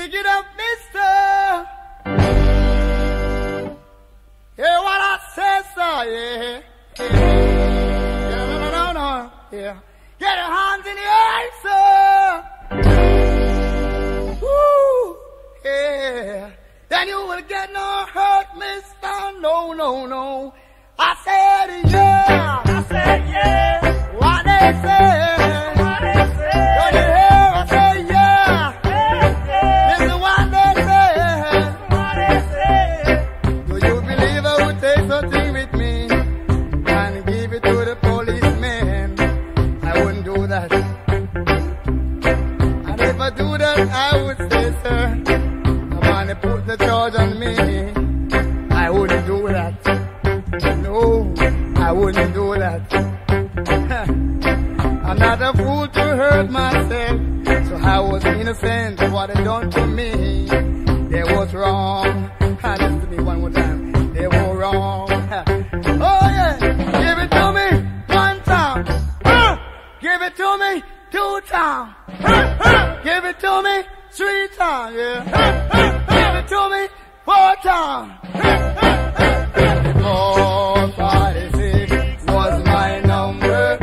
Dig it up, mister. Hear what I say, sir, yeah. Yeah, no, yeah. Get your hands in the air, sir. Woo, yeah. Then you will get no hurt, mister. No, no, no. I said, yeah. I said, yeah. What they say. What they say. Don't you hear? I say, yeah. Yeah, yeah. Listen what they say. What they say. Do you believe I would take something with me and give it to the policeman? I wouldn't do that. And if I do that, I would say, sir, I want to put the charge on me. I wouldn't do that. No, I wouldn't do that. I'm not a fool to hurt myself, so I was innocent of what they done to me. They was wrong. Listen to me one more time. They were wrong. Oh yeah, give it to me 1 time. Give it to me 2 times. Give it to me 3 times. Yeah. Give it to me 4 times. 456 was my number.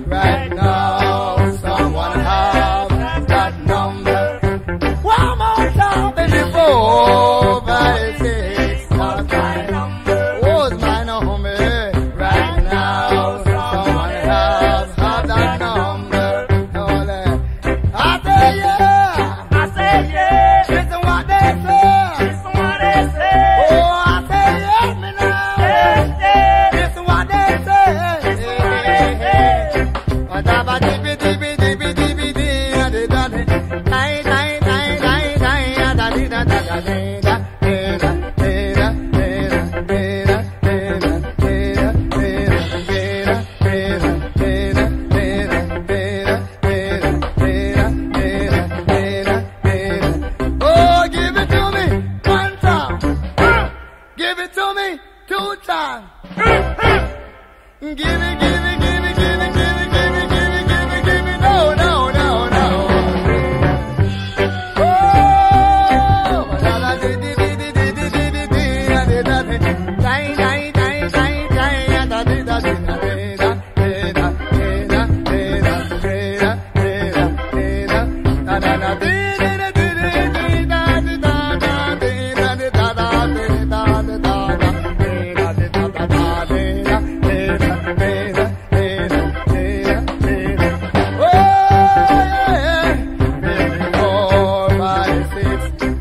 Right now, someone have that number. One more time, baby. 456 was my number. Was my number. Right now, someone have that number. I say yeah. I said, yeah. Listen what they say. Listen what they say. Oh, I say yes, me now. Yeah, yeah. Listen what they say. Dabba dibby dibby dibby dibby dee da da da da da da da da da da da Oh, give it to me 1 time. Give it to me 2 times. Give it, give it, give it, give it, give it, give it, give it, give it, give it. No, no, no, no. Oh, da da di di di di di di di di di da di da di. Dai dai dai dai dai da di da di da di da di da di da di da di da da da da di di di di di da di da da di da di da da di da di da da di da di da da di da. Oh, yeah. 4, 5, 6